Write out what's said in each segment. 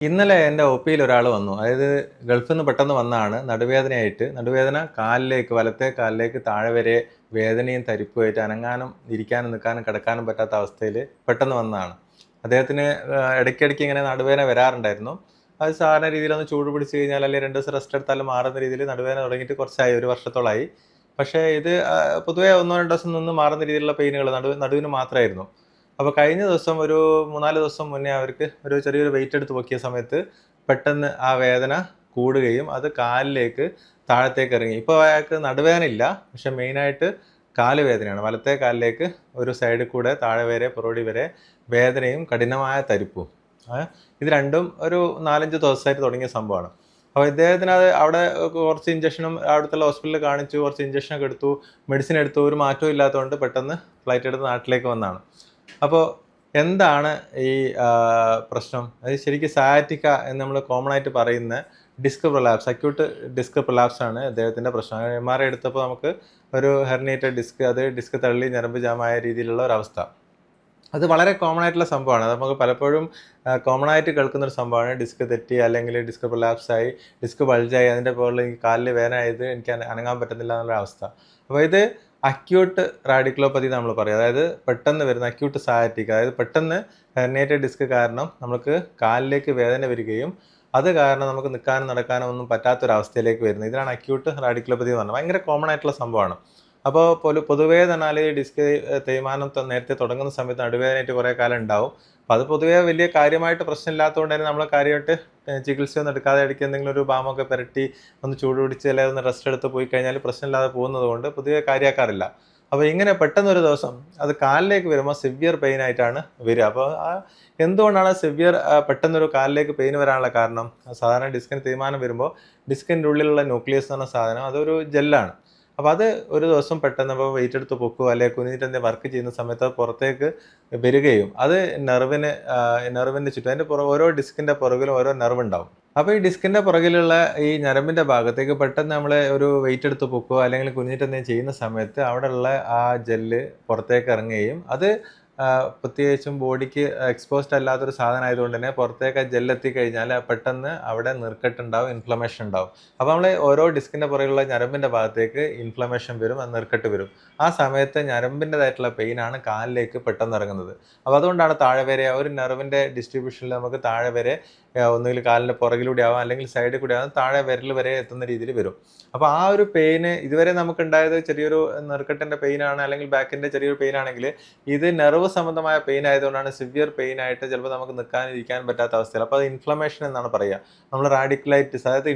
ഇന്നലെ എൻ്റെ ഒപിയിൽ ഒരാൾ വന്നു. അതായത് ഗൾഫിൽ നിന്ന് പെട്ടെന്ന് വന്നതാണ്. നടുവേദനയായിട്ട്. നടുവേദന കാലിലേക്ക്, വലത്തെ കാലിലേക്ക് താഴെ വരെ വേദനയും തരിപ്പുമായിട്ട് അനങ്ങാനും ഇരിക്കാനും നിൽക്കാനും കിടക്കാനും പറ്റാത്ത അവസ്ഥയിൽ പെട്ടെന്ന് വന്നതാണ്. അദ്ദേഹത്തിന് ഇടയ്ക്കിടയ്ക്ക് ഇങ്ങനെ നടുവേദന വരാറുണ്ടായിരുന്നു. അത് സാധാരണ രീതിയിലൊന്ന് ചൂട് പിടിച്ച് കഴിഞ്ഞാൽ അല്ലെങ്കിൽ 2 ദിവസം റെസ്റ്റ് എടുത്താലും മാറുന്ന രീതിയിൽ നടുവേദന തുടങ്ങിയിട്ട് കുറച്ചായി, 1 വർഷത്തോളമായി. പക്ഷേ ഇത് പൊതുവേ 1-2 ദിവസം നിന്ന് മാറുന്ന രീതിയിലുള്ള പെയിനുകൾ നടുവിന് മാത്രമായിരുന്നു. അപ്പോൾ കഴിഞ്ഞ ദിവസം ഒരു 3-4 ദിവസം മുന്നേ അവർക്ക് ഒരു ചെറിയൊരു വെയിറ്റ് എടുത്ത് പൊക്കിയ സമയത്ത് പെട്ടെന്ന് ആ വേദന കൂടുകയും അത് കാലിലേക്ക് താഴത്തേക്ക് ഇറങ്ങി. ഇപ്പോൾ അയാൾക്ക് നടുവേദന ഇല്ല, പക്ഷെ മെയിനായിട്ട് കാല് വേദനയാണ്. വലത്തെ കാലിലേക്ക് ഒരു സൈഡിൽ കൂടെ താഴെ വരെ പുറകുവശം വരെ വേദനയും കഠിനമായ തരിപ്പും. ഇത് രണ്ടും ഒരു 4-5 ദിവസമായിട്ട് തുടങ്ങിയ സംഭവമാണ്. അപ്പോൾ ഇദ്ദേഹത്തിന് അത് അവിടെ കുറച്ച് ഇഞ്ചക്ഷനും അവിടുത്തെ ഹോസ്പിറ്റലിൽ കാണിച്ചു, കുറച്ച് ഇഞ്ചക്ഷനൊക്കെ എടുത്തു, മെഡിസിൻ എടുത്തു, ഒരു മാറ്റവും ഇല്ലാത്തതുകൊണ്ട് പെട്ടെന്ന് ഫ്ലൈറ്റ് എടുത്ത് നാട്ടിലേക്ക് വന്നതാണ്. അപ്പോൾ എന്താണ് ഈ പ്രശ്നം? അത് ശരിക്കും സയാറ്റിക്ക എന്ന് നമ്മൾ കോമൺ ആയിട്ട് പറയുന്ന disc prolapse, acute disc prolapse ആണ് അദ്ദേഹത്തിൻ്റെ പ്രശ്നം. MRI എടുത്തപ്പോൾ നമുക്ക് ഒരു ഹെർണിയേറ്റഡ് ഡിസ്ക്, അത് ഡിസ്ക് തള്ളി ഞരമ്പ് ജാമായ രീതിയിലുള്ള ഒരവസ്ഥ. അത് വളരെ കോമൺ ആയിട്ടുള്ള സംഭവമാണ്. അത് നമുക്ക് പലപ്പോഴും കോമൺ ആയിട്ട് കേൾക്കുന്നൊരു സംഭവമാണ്. ഡിസ്ക് തെറ്റി അല്ലെങ്കിൽ ഡിസ്ക് പ്രൊലാപ്സായി, ഡിസ്ക് ബൾജായി, അതിൻ്റെ പുറകിൽ എനിക്ക് കാലിൽ വേദന ആയത്, എനിക്ക് അനങ്ങാൻ പറ്റുന്നില്ല എന്നുള്ള അവസ്ഥ. അപ്പോൾ ഇത് അക്യൂട്ട് റാഡിക്കുലോപ്പതി നമ്മൾ പറയും. അതായത് പെട്ടെന്ന് വരുന്ന അക്യൂട്ട് സയാറ്റിക്, അതായത് പെട്ടെന്ന് ഹെർണിയേറ്റഡ് ഡിസ്ക് കാരണം നമുക്ക് കാലിലേക്ക് വേദന വരികയും അത് കാരണം നമുക്ക് നിൽക്കാനും നടക്കാനും ഒന്നും പറ്റാത്തൊരവസ്ഥയിലേക്ക് വരുന്നത്. ഇതിനാണ് അക്യൂട്ട് റാഡിക്കുലോപ്പതി എന്ന് പറഞ്ഞത്. ഭയങ്കര കോമൺ ആയിട്ടുള്ള സംഭവമാണ്. അപ്പോൾ പൊതുവേ തന്നാൽ ഡിസ്ക് തേയ്മാനം നേരത്തെ തുടങ്ങുന്ന സമയത്ത് നടുവേദനയായിട്ട് കുറേ കാലം ഉണ്ടാവും. അപ്പോൾ അത് പൊതുവേ വലിയ കാര്യമായിട്ട് പ്രശ്നമില്ലാത്തതുകൊണ്ട് തന്നെ നമ്മൾ കാര്യമായിട്ട് ചികിത്സയൊന്നും എടുക്കാതെ ഇടയ്ക്ക് എന്തെങ്കിലും ഒരു ബാമൊക്കെ പുരട്ടി ഒന്ന് ചൂട് പിടിച്ച് അല്ലെങ്കിൽ ഒന്ന് റെസ്റ്റ് എടുത്ത് പോയി കഴിഞ്ഞാൽ പ്രശ്നമില്ലാതെ പോകുന്നത് കൊണ്ട് പൊതുവെ കാര്യമാക്കാറില്ല. അപ്പോൾ ഇങ്ങനെ പെട്ടെന്നൊരു ദിവസം അത് കാലിലേക്ക് വരുമ്പോൾ സിവിയർ പെയിൻ ആയിട്ടാണ് വരിക. അപ്പോൾ എന്തുകൊണ്ടാണ് സിവിയർ പെട്ടെന്നൊരു കാലിലേക്ക് പെയിൻ വരാനുള്ള കാരണം? സാധാരണ ഡിസ്കിന് തേയ്മാനം വരുമ്പോൾ ഡിസ്കിൻ്റെ ഉള്ളിലുള്ള ന്യൂക്ലിയസ് എന്ന് പറഞ്ഞ സാധനം അതൊരു ജെല്ലാണ്. അപ്പോൾ അത് ഒരു ദിവസം പെട്ടെന്ന് ഇപ്പോൾ വെയിറ്റ് എടുത്ത് പൊക്കുക അല്ലെങ്കിൽ കുനിഞ്ഞിട്ട് എന്തെങ്കിലും വർക്ക് ചെയ്യുന്ന സമയത്ത് അത് പുറത്തേക്ക് വരികയും അത് നെർവിൻ്റെ ചുറ്റും, അതിൻ്റെ ഓരോ ഡിസ്കിൻ്റെ പുറകിലും ഓരോ നെർവ് ഉണ്ടാവും. അപ്പോൾ ഈ ഡിസ്കിൻ്റെ പുറകിലുള്ള ഈ ഞരമ്പിൻ്റെ ഭാഗത്തേക്ക് പെട്ടെന്ന് നമ്മൾ ഒരു വെയിറ്റ് എടുത്ത് പൊക്കുക അല്ലെങ്കിൽ കുനിഞ്ഞിട്ട് എന്തെങ്കിലും ചെയ്യുന്ന സമയത്ത് അവിടെയുള്ള ആ ജെല്ല് പുറത്തേക്ക് ഇറങ്ങുകയും അത് പ്രത്യേകിച്ചും ബോഡിക്ക് എക്സ്പോസ്ഡ് അല്ലാത്തൊരു സാധനം ആയതുകൊണ്ട് തന്നെ പുറത്തേക്ക് ജെല്ലെത്തി കഴിഞ്ഞാൽ പെട്ടെന്ന് അവിടെ നീർക്കെട്ടുണ്ടാവും, ഇൻഫ്ലമേഷൻ ഉണ്ടാവും. അപ്പോൾ നമ്മൾ ഓരോ ഡിസ്കിൻ്റെ പുറകിലുള്ള ഞരമ്പിൻ്റെ ഭാഗത്തേക്ക് ഇൻഫ്ലമേഷൻ വരും, നീർക്കെട്ട് വരും. ആ സമയത്ത് ഞരമ്പിൻ്റെതായിട്ടുള്ള പെയിനാണ് കാലിലേക്ക് പെട്ടെന്ന് ഇറങ്ങുന്നത്. അപ്പോൾ അതുകൊണ്ടാണ് താഴെ വരെ ഒരു നെർവിൻ്റെ ഡിസ്ട്രിബ്യൂഷനിൽ നമുക്ക് താഴെ വരെ ഒന്നുകിൽ കാലിൻ്റെ പുറകിലൂടെ ആവാം അല്ലെങ്കിൽ സൈഡിൽ കൂടെ ആവാം, താഴെ വിരൽ വരെ എത്തുന്ന രീതിയിൽ വരും. അപ്പോൾ ആ ഒരു പെയിന് ഇതുവരെ നമുക്കുണ്ടായത് ചെറിയൊരു നെർക്കെട്ടിൻ്റെ പെയിനാണ് അല്ലെങ്കിൽ ബാക്കിൻ്റെ ചെറിയൊരു പെയിനാണെങ്കിൽ ഇത് നെർവ് സംബന്ധമായ പെയിൻ ആയതുകൊണ്ടാണ് സിവിയർ പെയിൻ ആയിട്ട് ചിലപ്പോൾ നമുക്ക് നിൽക്കാനിരിക്കാൻ പറ്റാത്ത അവസ്ഥയിൽ. അപ്പോൾ അത് ഇൻഫ്ലമേഷൻ എന്നാണ് പറയുക. നമ്മൾ റാഡിക്കുലൈറ്റിസ്, അതായത്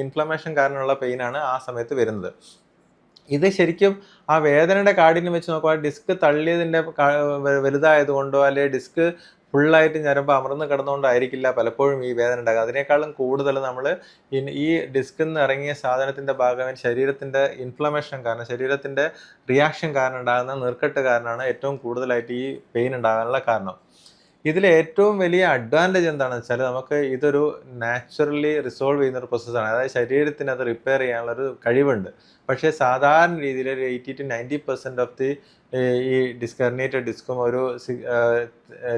ഇൻഫ്ലമേഷൻ കാരണമുള്ള പെയിനാണ് ആ സമയത്ത് വരുന്നത്. ഇത് ശരിക്കും ആ വേദനയുടെ കാഠിന്യം വെച്ച് നോക്കുമ്പോൾ ഡിസ്ക് തള്ളിയതിൻ്റെ വലുതായതുകൊണ്ടോ അല്ലെങ്കിൽ ഡിസ്ക് ഫുള്ളായിട്ട് ഞരമ്പ് അമർന്ന് കിടന്നുകൊണ്ടായിരിക്കില്ല പലപ്പോഴും ഈ വേദന ഉണ്ടാകുക. അതിനേക്കാളും കൂടുതൽ നമ്മൾ ഈ ഡിസ്കിൽ നിന്ന് ഇറങ്ങിയ സാധനത്തിൻ്റെ ഭാഗമായി ശരീരത്തിൻ്റെ ഇൻഫ്ലമേഷൻ കാരണം, ശരീരത്തിൻ്റെ റിയാക്ഷൻ കാരണം ഉണ്ടാകുന്ന നീർക്കെട്ട് കാരണമാണ് ഏറ്റവും കൂടുതലായിട്ട് ഈ പെയിൻ ഉണ്ടാകാനുള്ള കാരണം. ഇതിൽ ഏറ്റവും വലിയ അഡ്വാൻറ്റേജ് എന്താണെന്ന് വെച്ചാൽ നമുക്ക് ഇതൊരു നാച്ചുറലി റിസോൾവ് ചെയ്യുന്നൊരു പ്രോസസ്സാണ്. അതായത് ശരീരത്തിന് അത് റിപ്പയർ ചെയ്യാനുള്ളൊരു കഴിവുണ്ട്. പക്ഷേ സാധാരണ രീതിയിൽ ഒരു 80-90% ഓഫ് ദി ഈ ഹെർണിയേറ്റഡ് ഡിസ്കും ഒരു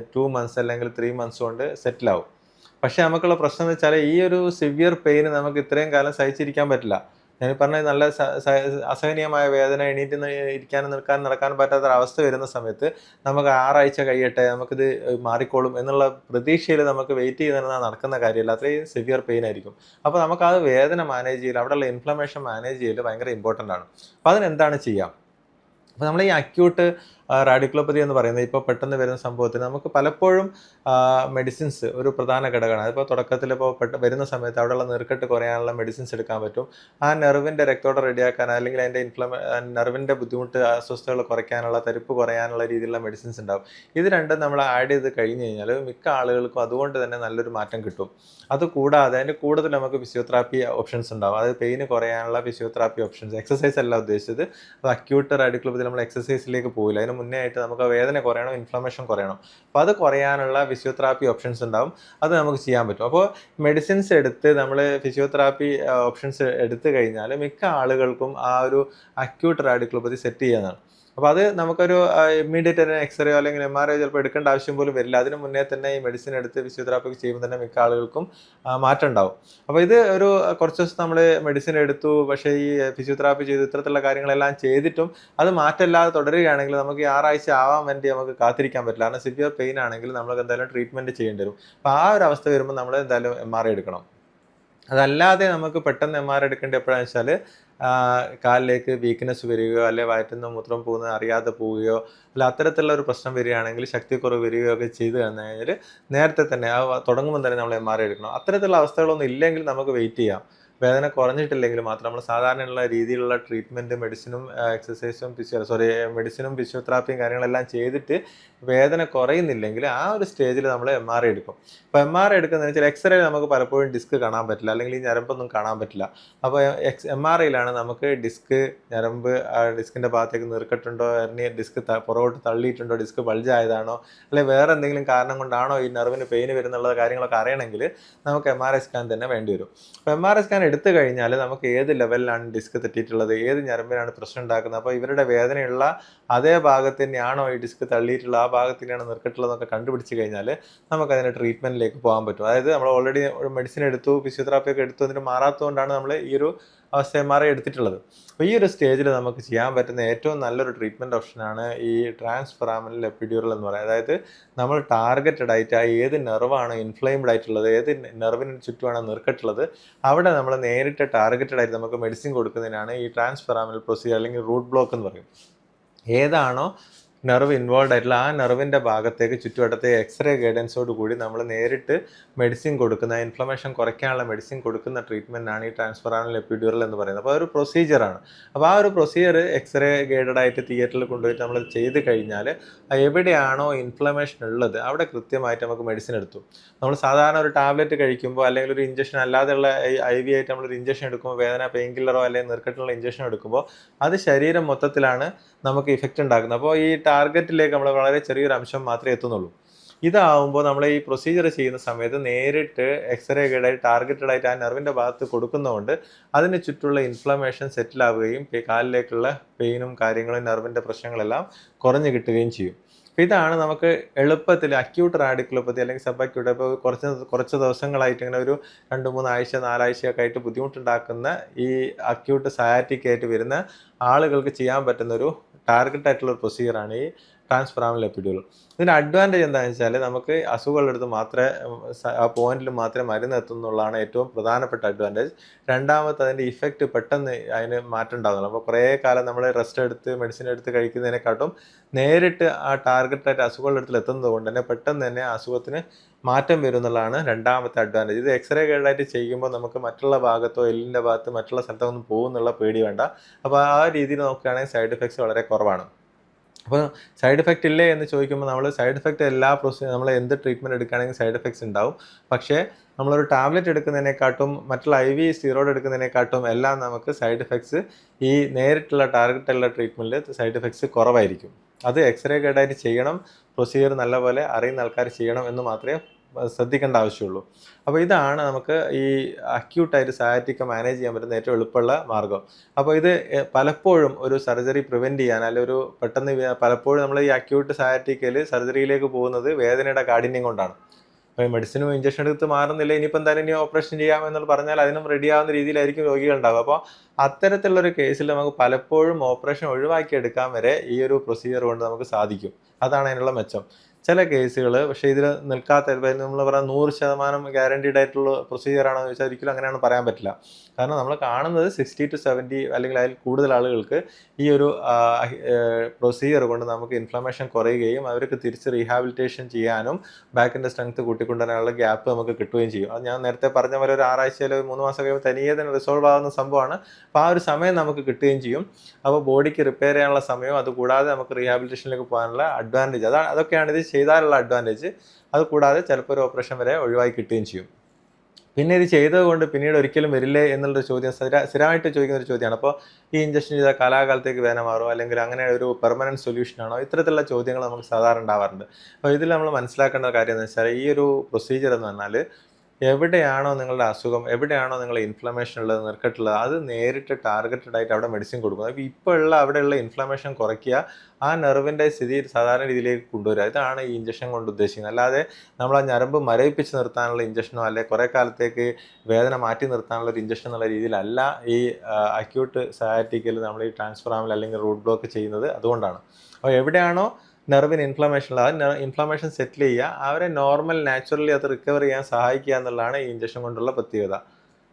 2 months അല്ലെങ്കിൽ 3 months കൊണ്ട് സെറ്റിലാവും. പക്ഷേ നമുക്കുള്ള പ്രശ്നം എന്ന് വെച്ചാൽ ഈ ഒരു സിവിയർ പെയിന് നമുക്ക് ഇത്രയും കാലം സഹിച്ചിരിക്കാൻ പറ്റില്ല. ഞാൻ പറഞ്ഞ നല്ല അസഹനീയമായ വേദന, എണീറ്റ് ഇരിക്കാനും നിൽക്കാനും നടക്കാനും പറ്റാത്ത അവസ്ഥ വരുന്ന സമയത്ത് നമുക്ക് 6 ആഴ്ച കഴിയട്ടെ, നമുക്കിത് മാറിക്കോളും എന്നുള്ള പ്രതീക്ഷയിൽ നമുക്ക് വെയിറ്റ് ചെയ്ത് നടക്കുന്ന കാര്യമല്ല. അത്രയും സിവിയർ പെയിൻ ആയിരിക്കും. അപ്പോൾ നമുക്ക് ആ വേദന മാനേജ് ചെയ്യൽ, അവിടെയുള്ള ഇൻഫ്ലമേഷൻ മാനേജ് ചെയ്യൽ ഭയങ്കര ഇമ്പോർട്ടൻ്റ് ആണ്. അപ്പോൾ അതിനെന്താണ് ചെയ്യുക? അപ്പോൾ നമ്മൾ ഈ അക്യൂട്ട് റാഡിക്കുലോപ്പതി എന്ന് പറയുന്നത് ഇപ്പോൾ പെട്ടെന്ന് വരുന്ന സംഭവത്തിന് നമുക്ക് പലപ്പോഴും മെഡിസിൻസ് ഒരു പ്രധാന ഘടകമാണ്. അതിപ്പോൾ തുടക്കത്തിൽ ഇപ്പോൾ വരുന്ന സമയത്ത് അവിടെയുള്ള നീർക്കെട്ട് കുറയാനുള്ള മെഡിസിൻസ് എടുക്കാൻ പറ്റും. ആ നെർവിൻ്റെ രക്തോട്ടം റെഡിയാക്കാൻ അല്ലെങ്കിൽ അതിൻ്റെ നെർവിൻ്റെ ബുദ്ധിമുട്ട്, അസ്വസ്ഥതകൾ കുറയ്ക്കാനുള്ള, തരിപ്പ് കുറയാനുള്ള രീതിയിലുള്ള മെഡിസിൻസ് ഉണ്ടാവും. ഇത് രണ്ടും നമ്മൾ ആഡ് ചെയ്ത് കഴിഞ്ഞ് കഴിഞ്ഞാൽ മിക്ക ആളുകൾക്കും അതുകൊണ്ട് തന്നെ നല്ലൊരു മാറ്റം കിട്ടും. അതുകൂടാതെ അതിൻ്റെ കൂടുതൽ നമുക്ക് ഫിസിയോതെറാപ്പി ഓപ്ഷൻസ് ഉണ്ടാവും. അതായത് പെയിന് കുറയാനുള്ള ഫിസിയോതെറാപ്പി ഓപ്ഷൻസ്. എക്സസൈസ് അല്ല ഉദ്ദേശിച്ചത്. അത് അക്യൂട്ട് റാഡിക്കുലോപ്പതി നമ്മൾ എക്സസൈസിലേക്ക് പോകില്ല. അതിന് മുന്നേ ആയിട്ട് നമുക്ക് വേദന കുറയണം, ഇൻഫ്ലമേഷൻ കുറയണം. അപ്പോൾ അത് കുറയാനുള്ള ഫിസിയോതെറാപ്പി ഓപ്ഷൻസ് ഉണ്ടാവും. അത് നമുക്ക് ചെയ്യാൻ പറ്റും. അപ്പോൾ മെഡിസിൻസ് എടുത്ത് നമ്മൾ ഫിസിയോതെറാപ്പി ഓപ്ഷൻസ് എടുത്തു കഴിഞ്ഞാൽ മിക്ക ആളുകൾക്കും ആ ഒരു അക്യൂട്ട് റാഡിക്കുലോപ്പതി സെറ്റ് ചെയ്യാനാണ്. അപ്പോൾ അത് നമുക്കൊരു ഇമ്മീഡിയറ്റ് തന്നെ എക്സ്റേയോ അല്ലെങ്കിൽ MRI ചിലപ്പോൾ എടുക്കേണ്ട ആവശ്യം പോലും വരില്ല. അതിന് മുന്നേ തന്നെ ഈ മെഡിസിൻ എടുത്ത് ഫിസിയോതെറാപ്പി ചെയ്യുമ്പോൾ തന്നെ മിക്ക ആളുകൾക്കും മാറ്റം ഉണ്ടാവും. അപ്പോൾ ഇത് ഒരു കുറച്ച് ദിവസം നമ്മൾ മെഡിസിൻ എടുത്തു, പക്ഷേ ഈ ഫിസിയോതെറാപ്പി ചെയ്തു, ഇത്തരത്തിലുള്ള കാര്യങ്ങളെല്ലാം ചെയ്തിട്ടും അത് മാറ്റമില്ലാതെ തുടരുകയാണെങ്കിൽ നമുക്ക് ഈ 6 ആഴ്ച ആവാൻ വേണ്ടി നമുക്ക് കാത്തിരിക്കാൻ പറ്റില്ല. കാരണം സിവിയർ പെയിൻ ആണെങ്കിൽ നമുക്ക് എന്തായാലും ട്രീറ്റ്മെൻറ്റ് ചെയ്യേണ്ടി വരും. അപ്പോൾ ആ ഒരു അവസ്ഥ വരുമ്പോൾ നമ്മൾ എന്തായാലും MRI എടുക്കണം. അതല്ലാതെ നമുക്ക് പെട്ടെന്ന് MRI എടുക്കേണ്ടത് എപ്പോഴാണെന്ന് വെച്ചാൽ കാലിലേക്ക് വീക്ക്നെസ് വരികയോ അല്ലെങ്കിൽ വയറ്റിൽ നിന്ന് മൂത്രം പോകുന്നത് അറിയാതെ പോവുകയോ അല്ല അത്തരത്തിലുള്ള ഒരു പ്രശ്നം വരികയാണെങ്കിൽ ശക്തിക്കുറവ് വരികയോ ഒക്കെ ചെയ്തു കഴിഞ്ഞാൽ നേരത്തെ തന്നെ തുടങ്ങുമ്പോൾ തന്നെ നമ്മൾ MRI എടുക്കണം. അത്തരത്തിലുള്ള അവസ്ഥകളൊന്നും ഇല്ലെങ്കിൽ നമുക്ക് വെയിറ്റ് ചെയ്യാം. വേദന കുറഞ്ഞിട്ടില്ലെങ്കിൽ മാത്രം നമ്മൾ സാധാരണയുള്ള രീതിയിലുള്ള ട്രീറ്റ്മെൻറ്റ് മെഡിസിനും എക്സസൈസും മെഡിസിനും ഫിസിയോതെറാപ്പിയും കാര്യങ്ങളെല്ലാം ചെയ്തിട്ട് വേദന കുറയുന്നില്ലെങ്കിൽ ആ ഒരു സ്റ്റേജിൽ നമ്മൾ MRI എടുക്കും. അപ്പോൾ MRI എടുക്കുന്നതെന്ന് വെച്ചാൽ എക്സ്റേ നമുക്ക് പലപ്പോഴും ഡിസ്ക് കാണാൻ പറ്റില്ല, അല്ലെങ്കിൽ ഈ ഞരമ്പൊന്നും കാണാൻ പറ്റില്ല. അപ്പോൾ MRIയിലാണ് നമുക്ക് ഡിസ്ക്, ഞരമ്പ്, ഡിസ്കിൻ്റെ ഭാഗത്തേക്ക് നീർക്കെട്ടുണ്ടോ, ഡിസ്ക് പുറകോട്ട് തള്ളിയിട്ടുണ്ടോ, ഡിസ്ക് ബൾജ് ആയതാണോ, അല്ലെങ്കിൽ വേറെ എന്തെങ്കിലും കാരണം കൊണ്ടാണോ ഈ നെർവിന് പെയിന് വരുന്നുള്ള കാര്യങ്ങളൊക്കെ അറിയണമെങ്കിൽ നമുക്ക് MRI സ്കാൻ തന്നെ വേണ്ടി വരും. അപ്പോൾ MRI സ്കാൻ എടുത്തു കഴിഞ്ഞാൽ നമുക്ക് ഏത് ലെവലിലാണ് ഡിസ്ക് തെറ്റിയിട്ടുള്ളത്, ഏത് ഞരമ്പിനാണ് പ്രശ്നം ഉണ്ടാക്കുന്നത്, അപ്പോൾ ഇവരുടെ വേദനയുള്ള അതേ ഭാഗത്ത് തന്നെയാണോ ഈ ഡിസ്ക് തള്ളിയിട്ടുള്ള ആ ഭാഗത്തിനാണ് നിർക്കട്ടുള്ളതെന്നൊക്കെ കണ്ടുപിടിച്ച് കഴിഞ്ഞാൽ നമുക്ക് അതിൻ്റെ ട്രീറ്റ്മെൻറ്റിലേക്ക് പോകാൻ പറ്റും. അതായത് നമ്മൾ ഓൾറെഡി ഒരു മെഡിസിൻ എടുത്തു, ഫിസിയോതെറാപ്പി ഒക്കെ എടുത്തു, അതിന് മാറാത്തതുകൊണ്ടാണ് നമ്മൾ ഈ ഒരു അവസ്ഥ MRI എടുത്തിട്ടുള്ളത്. അപ്പോൾ ഈ ഒരു സ്റ്റേജിൽ നമുക്ക് ചെയ്യാൻ പറ്റുന്ന ഏറ്റവും നല്ലൊരു ട്രീറ്റ്മെൻറ്റ് ഓപ്ഷനാണ് ഈ ട്രാൻസ്ഫെറാമിനൽ എപ്പിഡ്യൂറൽ എന്ന് പറയുന്നത്. അതായത് നമ്മൾ ടാർഗറ്റഡ് ആയിട്ട് ആ ഏത് നെർവാണ് ഇൻഫ്ലെയിംഡ് ആയിട്ടുള്ളത്, ഏത് നെർവിന് ചുറ്റുമാണ് നീർക്കെട്ടുള്ളത്, അവിടെ നമ്മൾ നേരിട്ട് ടാർഗറ്റഡ് ആയിട്ട് നമുക്ക് മെഡിസിൻ കൊടുക്കുന്നതിനാണ് ഈ ട്രാൻസ്ഫെറാമിനൽ പ്രൊസീജിയർ അല്ലെങ്കിൽ റൂട്ട് ബ്ലോക്ക് എന്ന് പറയും. ഏതാണോ നെർവ് ഇൻവോൾവ് ആയിട്ടുള്ള ആ നെർവിൻ്റെ ഭാഗത്തേക്ക് ചുറ്റുവട്ടത്തെ എക്സ്റേ ഗൈഡൻസോട് കൂടി നമ്മൾ നേരിട്ട് മെഡിസിൻ കൊടുക്കുന്ന, ഇൻഫ്ലമേഷൻ കുറയ്ക്കാനുള്ള മെഡിസിൻ കൊടുക്കുന്ന ട്രീറ്റ്മെൻറ്റാണ് ഈ ട്രാൻസ്ഫെറാമിനൽ എപ്പിഡ്യൂറൽ എന്ന് പറയുന്നത്. അപ്പോൾ ഒരു പ്രൊസീജിയറാണ്. അപ്പോൾ ആ ഒരു പ്രൊസീജിയർ എക്സ്റേ ഗൈഡഡ് ആയിട്ട് തിയേറ്ററിൽ കൊണ്ടുപോയിട്ട് നമ്മൾ ചെയ്ത് കഴിഞ്ഞാൽ എവിടെയാണോ ഇൻഫ്ലമേഷൻ ഉള്ളത് അവിടെ കൃത്യമായിട്ട് നമുക്ക് മെഡിസിൻ എടുത്തു. നമ്മൾ സാധാരണ ഒരു ടാബ്ലറ്റ് കഴിക്കുമ്പോൾ അല്ലെങ്കിൽ ഒരു ഇഞ്ചക്ഷൻ അല്ലാതെയുള്ള IV ആയിട്ട് നമ്മളൊരു ഇഞ്ചക്ഷൻ എടുക്കുമ്പോൾ, വേദന പെയിൻ കില്ലറോ അല്ലെങ്കിൽ നീർക്കെട്ടുള്ള ഇഞ്ചക്ഷൻ എടുക്കുമ്പോൾ അത് ശരീരം മൊത്തത്തിലാണ് നമുക്ക് ഇഫക്റ്റ് ഉണ്ടാക്കുന്നത്. അപ്പോൾ ഈ ടാർഗറ്റിലേക്ക് നമ്മൾ വളരെ ചെറിയൊരു അംശം മാത്രമേ എത്തുന്നുള്ളൂ. ഇതാവുമ്പോൾ നമ്മൾ ഈ പ്രൊസീജിയർ ചെയ്യുന്ന സമയത്ത് നേരിട്ട് എക്സ്റേ ഗൈഡായി ടാർഗറ്റഡ് ആയിട്ട് ആ നെർവിൻ്റെ ഭാഗത്ത് കൊടുക്കുന്നതുകൊണ്ട് അതിന് ചുറ്റുള്ള ഇൻഫ്ലമേഷൻ സെറ്റിൽ ആവുകയും കാലിലേക്കുള്ള പെയിനും കാര്യങ്ങളും നെർവിൻ്റെ പ്രശ്നങ്ങളെല്ലാം കുറഞ്ഞു കിട്ടുകയും ചെയ്യും. അപ്പോൾ ഇതാണ് നമുക്ക് എളുപ്പത്തിൽ അക്യൂട്ട് റാഡിക്കുലോപ്പതി അല്ലെങ്കിൽ സബ് അക്യൂട്ട്, ഇപ്പോൾ കുറച്ച് ദിവസങ്ങളായിട്ട് ഇങ്ങനെ ഒരു 2-3 ആഴ്ച 4 ആഴ്ചയൊക്കെ ആയിട്ട് ബുദ്ധിമുട്ടുണ്ടാക്കുന്ന ഈ അക്യൂട്ട് സയാറ്റിക് ആയിട്ട് വരുന്ന ആളുകൾക്ക് ചെയ്യാൻ പറ്റുന്ന ഒരു ടാർഗറ്റ് ആയിട്ടുള്ള ഒരു പ്രൊസീജിയറാണ് ഈ ട്രാൻസ്ഫെറാമിനൽ എപ്പിഡ്യൂറൽ. ഇതിൻ്റെ അഡ്വാൻറ്റേജ് എന്താണെന്ന് വെച്ചാൽ നമുക്ക് അസുഖമുള്ളടുത്ത് മാത്രമേ ആ പോയിന്റിൽ മാത്രമേ മരുന്ന് എത്തുന്നുള്ളതാണ് ഏറ്റവും പ്രധാനപ്പെട്ട അഡ്വാൻറ്റേജ്. രണ്ടാമത്തെ അതിൻ്റെ ഇഫക്റ്റ് പെട്ടെന്ന് അതിന് മാറ്റം ഉണ്ടാകുന്നുള്ളൂ. അപ്പോൾ കുറേ കാലം നമ്മൾ റെസ്റ്റ് എടുത്ത് മെഡിസിൻ എടുത്ത് കഴിക്കുന്നതിനെക്കാട്ടും നേരിട്ട് ആ ടാർഗറ്റായിട്ട് അസുഖമുള്ളടത്തിൽ എത്തുന്നത് കൊണ്ട് തന്നെ പെട്ടെന്ന് തന്നെ അസുഖത്തിന് മാറ്റം വരും എന്നുള്ളതാണ് രണ്ടാമത്തെ അഡ്വാൻറ്റേജ്. ഇത് എക്സ്റേ ഗൈഡായിട്ട് ചെയ്യുമ്പോൾ നമുക്ക് മറ്റുള്ള ഭാഗത്തോ എല്ലിൻ്റെ ഭാഗത്ത് മറ്റുള്ള സ്ഥലത്തോ ഒന്നും പോകുന്നുള്ള പേടി വേണ്ട. അപ്പോൾ ആ രീതിയിൽ നോക്കുകയാണെങ്കിൽ സൈഡ് എഫക്ട്സ് വളരെ കുറവാണ്. അപ്പോൾ സൈഡ് എഫക്റ്റ് ഇല്ലേ എന്ന് ചോദിക്കുമ്പോൾ നമ്മൾ സൈഡ് എഫക്റ്റ് നമ്മൾ എന്ത് ട്രീറ്റ്മെൻറ്റ് എടുക്കുകയാണെങ്കിൽ സൈഡ് എഫക്ട്സ് ഉണ്ടാവും. പക്ഷേ നമ്മളൊരു ടാബ്ലറ്റ് എടുക്കുന്നതിനെക്കാട്ടും മറ്റുള്ള IV സ്റ്റീറോയിഡ് എടുക്കുന്നതിനെക്കാട്ടും എല്ലാം നമുക്ക് സൈഡ് എഫക്ട്സ് ഈ നേരിട്ടുള്ള ടാർഗറ്റുള്ള ട്രീറ്റ്മെൻറ്റിൽ സൈഡ് എഫക്ട്സ് കുറവായിരിക്കും. അത് എക്സ്റേ ഗൈഡായിട്ട് ചെയ്യണം, പ്രൊസീജിയർ നല്ലപോലെ അറിയുന്ന ആൾക്കാർ ചെയ്യണം എന്ന് മാത്രമേ ശ്രദ്ധിക്കേണ്ട ആവശ്യമുള്ളൂ. അപ്പോൾ ഇതാണ് നമുക്ക് ഈ അക്യൂട്ടായിട്ട് സയാറ്റിക്ക മാനേജ് ചെയ്യാൻ പറ്റുന്ന ഏറ്റവും എളുപ്പമുള്ള മാർഗ്ഗം. അപ്പോൾ ഇത് പലപ്പോഴും ഒരു സർജറി പ്രിവെൻറ്റ് ചെയ്യാൻ അല്ലെങ്കിൽ ഒരു പെട്ടെന്ന് പലപ്പോഴും നമ്മൾ ഈ അക്യൂട്ട് സയാറ്റിക്കയിൽ സർജറിയിലേക്ക് പോകുന്നത് വേദനയുടെ കാഠിന്യം കൊണ്ടാണ്. അപ്പോൾ മെഡിസിനും ഇഞ്ചക്ഷൻ എടുത്ത് മാറുന്നില്ല, ഇനിയിപ്പോൾ എന്തായാലും ഇനി ഓപ്പറേഷൻ ചെയ്യാം എന്ന് പറഞ്ഞാൽ അതിനും റെഡിയാവുന്ന രീതിയിലായിരിക്കും രോഗികൾ ഉണ്ടാവുക. അപ്പോൾ അത്തരത്തിലുള്ളൊരു കേസിൽ നമുക്ക് പലപ്പോഴും ഓപ്പറേഷൻ ഒഴിവാക്കിയെടുക്കാൻ വരെ ഈ ഒരു പ്രൊസീജിയർ കൊണ്ട് നമുക്ക് സാധിക്കും. അതാണ് അതിനുള്ള മെച്ചം. ചില കേസുകൾ പക്ഷേ ഇതിൽ നിൽക്കാത്ത, നമ്മൾ പറയാം 100% ഗ്യാരണ്ടീഡ് ആയിട്ടുള്ള പ്രൊസീജിയറാണെന്ന് ചോദിച്ചാൽ ഒരിക്കലും അങ്ങനെയാണ് പറയാൻ പറ്റില്ല. കാരണം നമ്മൾ കാണുന്നത് 60 to 70 അല്ലെങ്കിൽ അതിൽ കൂടുതൽ ആളുകൾക്ക് ഈ ഒരു പ്രൊസീജിയർ കൊണ്ട് നമുക്ക് ഇൻഫ്ലമേഷൻ കുറയുകയും അവർക്ക് തിരിച്ച് റീഹാബിലിറ്റേഷൻ ചെയ്യാനും ബാക്കിൻ്റെ സ്ട്രെങ്ത് കൂട്ടിക്കൊണ്ടുവരാനുള്ള ഗ്യാപ്പ് നമുക്ക് കിട്ടുകയും ചെയ്യും. അത് ഞാൻ നേരത്തെ പറഞ്ഞ പോലെ ഒരു 6 ആഴ്ചയിലോ 3 മാസം കഴിയുമ്പോൾ തനിയെ തന്നെ റിസോൾവ് ആകുന്ന സംഭവമാണ്. അപ്പോൾ ആ ഒരു സമയം നമുക്ക് കിട്ടുകയും ചെയ്യും. അപ്പോൾ ബോഡിക്ക് റിപ്പയർ ചെയ്യാനുള്ള സമയവും അതുകൂടാതെ നമുക്ക് റീഹാബിലിറ്റേഷനിലേക്ക് പോകാനുള്ള അഡ്വാൻറ്റേജ് അതൊക്കെയാണ് ഇത് ചെയ്താലുള്ള അഡ്വാൻറ്റേജ്. അതുകൂടാതെ ചിലപ്പോൾ ഒരു ഓപ്പറേഷൻ വരെ ഒഴിവാക്കി കിട്ടുകയും ചെയ്യും. പിന്നെ ഇത് ചെയ്തത് കൊണ്ട് പിന്നീട് ഒരിക്കലും വരില്ലേ എന്നുള്ളൊരു ചോദ്യം സ്ഥിരമായിട്ട് ചോദിക്കുന്ന ഒരു ചോദ്യമാണ്. അപ്പോൾ ഈ ഇഞ്ചക്ഷൻ ചെയ്താൽ കാലാകാലത്തേക്ക് വേദന മാറുമോ, അല്ലെങ്കിൽ അങ്ങനെ ഒരു പെർമനൻറ്റ് സൊല്യൂഷനാണോ, ഇത്തരത്തിലുള്ള ചോദ്യങ്ങൾ നമുക്ക് സാധാരണ ഉണ്ടാവാറുണ്ട്. അപ്പോൾ ഇതിൽ നമ്മൾ മനസ്സിലാക്കേണ്ട കാര്യം എന്ന് വെച്ചാൽ ഈ ഒരു പ്രൊസീജിയർ എന്ന് പറഞ്ഞാൽ എവിടെയാണോ നിങ്ങളുടെ അസുഖം, എവിടെയാണോ നിങ്ങളുടെ ഇൻഫ്ലമേഷൻ ഉള്ളത്, നീർക്കെട്ടുള്ളത്, അത് നേരിട്ട് ടാർഗറ്റഡ് ആയിട്ട് അവിടെ മെഡിസിൻ കൊടുക്കും. അപ്പോൾ ഇപ്പോൾ അവിടെയുള്ള ഇൻഫ്ലമേഷൻ കുറയ്ക്കുക, ആ നെർവിൻ്റെ സ്ഥിതി സാധാരണ രീതിയിലേക്ക് കൊണ്ടുവരിക. ഇതാണ് ഈ ഇഞ്ചക്ഷൻ കൊണ്ട് ഉദ്ദേശിക്കുന്നത്. അല്ലാതെ നമ്മൾ ആ ഞരമ്പ് മരവിപ്പിച്ച് നിർത്താനുള്ള ഇഞ്ചക്ഷനോ അല്ലെങ്കിൽ കുറേ കാലത്തേക്ക് വേദന മാറ്റി നിർത്താനുള്ള ഒരു ഇഞ്ചക്ഷൻ എന്നുള്ള രീതിയിലല്ല ഈ അക്യൂട്ട് സയാറ്റിക്കൽ നമ്മൾ ഈ ട്രാൻസ്ഫറാമിൽ അല്ലെങ്കിൽ റൂട്ട് ബ്ലോക്ക് ചെയ്യുന്നത്. അതുകൊണ്ടാണ്. അപ്പോൾ എവിടെയാണോ നെർവിന് ഇൻഫ്ലമേഷൻ ഉള്ളത്, ആ ഇൻഫ്ലമേഷൻ സെറ്റിൽ ചെയ്യുക, അവരെ നോർമൽ നാച്ചുറലി അത് റിക്കവർ ചെയ്യാൻ സഹായിക്കുക എന്നുള്ളതാണ് ഈ ഇഞ്ചക്ഷൻ കൊണ്ടുള്ള പ്രത്യേകത.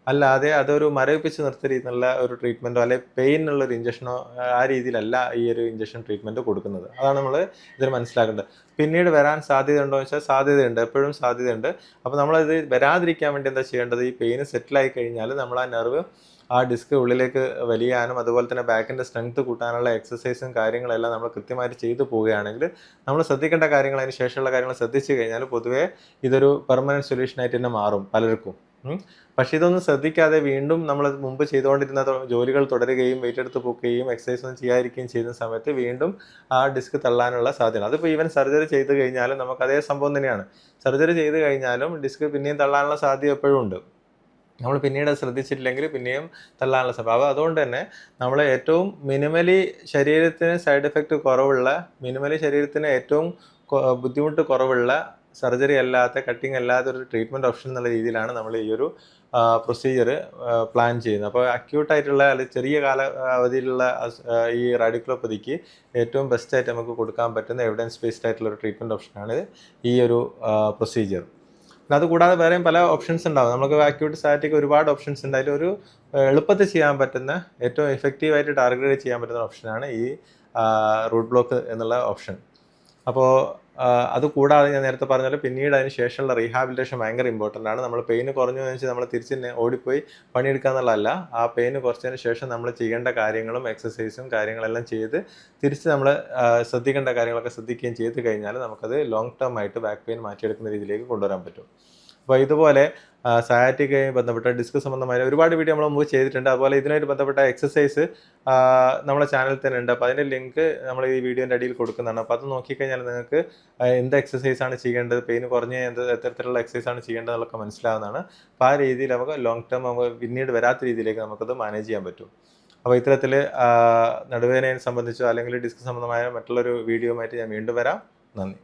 അല്ലാതെ അതൊരു മരവിപ്പിച്ച് നിർത്തിയിരിക്കുന്ന ഒരു ട്രീറ്റ്മെൻറ്റോ അല്ലെങ്കിൽ പെയിനുള്ളൊരു ഇഞ്ചക്ഷനോ ആ രീതിയിലല്ല ഈ ഒരു ഇഞ്ചക്ഷൻ ട്രീറ്റ്മെൻറ്റ് കൊടുക്കുന്നത്. അതാണ് നമ്മൾ ഇതിൽ മനസ്സിലാക്കേണ്ടത്. പിന്നീട് വരാൻ സാധ്യതയുണ്ടോ എന്ന് വെച്ചാൽ സാധ്യതയുണ്ട്, എപ്പോഴും സാധ്യതയുണ്ട്. അപ്പോൾ നമ്മളത് വരാതിരിക്കാൻ വേണ്ടി എന്താ ചെയ്യേണ്ടത്, ഈ പെയിന് സെറ്റിലായി കഴിഞ്ഞാൽ നമ്മൾ ആ നെർവ് ആ ഡിസ്ക് ഉള്ളിലേക്ക് വലിയാനും അതുപോലെ തന്നെ ബാക്കിൻ്റെ സ്ട്രെങ്ത് കൂട്ടാനുള്ള എക്സസൈസും കാര്യങ്ങളെല്ലാം നമ്മൾ കൃത്യമായിട്ട് ചെയ്തു പോവുകയാണെങ്കിൽ നമ്മൾ ശ്രദ്ധിക്കേണ്ട കാര്യങ്ങൾ, അതിന് ശേഷമുള്ള കാര്യങ്ങൾ ശ്രദ്ധിച്ചു കഴിഞ്ഞാൽ പൊതുവേ ഇതൊരു പെർമനൻറ്റ് സൊല്യൂഷനായിട്ട് തന്നെ മാറും പലർക്കും. പക്ഷെ ഇതൊന്നും ശ്രദ്ധിക്കാതെ വീണ്ടും നമ്മൾ മുമ്പ് ചെയ്തുകൊണ്ടിരുന്ന ജോലികൾ തുടരുകയും വെയിറ്റ് എടുത്ത് പൊക്കുകയും എക്സസൈസ് ഒന്നും ചെയ്യാതിരിക്കുകയും ചെയ്യുന്ന സമയത്ത് വീണ്ടും ആ ഡിസ്ക് തള്ളാനുള്ള സാധ്യത. അതിപ്പോൾ ഈവൻ സർജറി ചെയ്ത് കഴിഞ്ഞാലും നമുക്ക് അതേ സംഭവം തന്നെയാണ്. സർജറി ചെയ്ത് കഴിഞ്ഞാലും ഡിസ്ക് പിന്നെയും തള്ളാനുള്ള സാധ്യത എപ്പോഴും ഉണ്ട്. നമ്മൾ പിന്നീട് ശ്രദ്ധിച്ചിട്ടില്ലെങ്കിൽ പിന്നെയും തള്ളാനുള്ള സ്വഭാവം. അതുകൊണ്ട് തന്നെ നമ്മൾ ഏറ്റവും മിനിമലി ശരീരത്തിന് സൈഡ് എഫക്റ്റ് കുറവുള്ള, മിനിമലി ശരീരത്തിന് ഏറ്റവും ബുദ്ധിമുട്ട് കുറവുള്ള, സർജറി അല്ലാത്ത, കട്ടിങ് അല്ലാത്ത ഒരു ട്രീറ്റ്മെൻറ്റ് ഓപ്ഷൻ എന്നുള്ള രീതിയിലാണ് നമ്മൾ ഈ ഒരു പ്രൊസീജിയർ പ്ലാൻ ചെയ്യുന്നത്. അപ്പോൾ അക്യൂട്ടായിട്ടുള്ള അല്ലെങ്കിൽ ചെറിയ കാലാവധിയിലുള്ള ഈ റാഡിക്കുലോപ്പതിക്ക് ഏറ്റവും ബെസ്റ്റായിട്ട് നമുക്ക് കൊടുക്കാൻ പറ്റുന്ന എവിഡൻസ് ബേസ്ഡ് ആയിട്ടുള്ള ഒരു ട്രീറ്റ്മെൻറ്റ് ഓപ്ഷനാണ് ഈ ഒരു പ്രൊസീജിയർ. അതുകൂടാതെ വേറെയും പല ഓപ്ഷൻസ് ഉണ്ടാവും. നമുക്ക് അക്യൂട്ട് സയാറ്റിക് ഒരുപാട് ഓപ്ഷൻസ് ഉണ്ട്. അതിലൊരു എളുപ്പത്തിൽ ചെയ്യാൻ പറ്റുന്ന, ഏറ്റവും എഫക്റ്റീവായിട്ട് ടാർഗറ്റ് ചെയ്യാൻ പറ്റുന്ന ഓപ്ഷനാണ് ഈ റൂട്ട് ബ്ലോക്ക് എന്നുള്ള ഓപ്ഷൻ. അപ്പോൾ അതുകൂടാതെ ഞാൻ നേരത്തെ പറഞ്ഞാൽ പിന്നീട് അതിന് ശേഷമുള്ള റീഹാബിലിറ്റേഷൻ ഭയങ്കര ഇമ്പോർട്ടൻ്റ് ആണ്. നമ്മൾ പെയിന് കുറഞ്ഞു എന്ന് വെച്ചാൽ നമ്മൾ തിരിച്ച് ഓടിപ്പോയി പണിയെടുക്കുക എന്നുള്ളതല്ല. ആ പെയിന് കുറച്ചതിന് ശേഷം നമ്മൾ ചെയ്യേണ്ട കാര്യങ്ങളും എക്സസൈസും കാര്യങ്ങളെല്ലാം ചെയ്ത് തിരിച്ച് നമ്മൾ ശ്രദ്ധിക്കേണ്ട കാര്യങ്ങളൊക്കെ ശ്രദ്ധിക്കുകയും ചെയ്ത് കഴിഞ്ഞാൽ നമുക്കത് ലോങ് ടേം ആയിട്ട് ബാക്ക് പെയിൻ മാറ്റിയെടുക്കുന്ന രീതിയിലേക്ക് കൊണ്ടുവരാൻ പറ്റും. അപ്പോൾ ഇതുപോലെ സയാറ്റിക്കുമായി ബന്ധപ്പെട്ട ഡിസ്ക് സംബന്ധമായ ഒരുപാട് വീഡിയോ നമ്മൾ മുമ്പ് ചെയ്തിട്ടുണ്ട്. അതുപോലെ ഇതിനായിട്ട് ബന്ധപ്പെട്ട എക്സസൈസ് നമ്മുടെ ചാനലിൽ തന്നെ ഉണ്ട്. അപ്പോൾ അതിൻ്റെ ലിങ്ക് നമ്മൾ ഈ വീഡിയോൻ്റെ അടിയിൽ കൊടുക്കുന്നതാണ്. അപ്പോൾ അത് നോക്കിക്കഴിഞ്ഞാൽ നിങ്ങൾക്ക് എന്ത് എക്സസൈസാണ് ചെയ്യേണ്ടത്, പെയിൻ കുറഞ്ഞ എത്തരത്തിലുള്ള എക്സസൈസാണ് ചെയ്യേണ്ടത് എന്നൊക്കെ മനസ്സിലാവുന്നതാണ്. അപ്പോൾ ആ രീതിയിൽ നമുക്ക് ലോങ് ടേം നമുക്ക് പിന്നീട് വരാത്ത രീതിയിലേക്ക് നമുക്കത് മാനേജ് ചെയ്യാൻ പറ്റും. അപ്പോൾ ഇത്തരത്തിൽ നടുവേദനയെ സംബന്ധിച്ചോ അല്ലെങ്കിൽ ഡിസ്ക് സംബന്ധമായ മറ്റുള്ളൊരു വീഡിയോയുമായിട്ട് ഞാൻ വീണ്ടും വരാം. നന്ദി.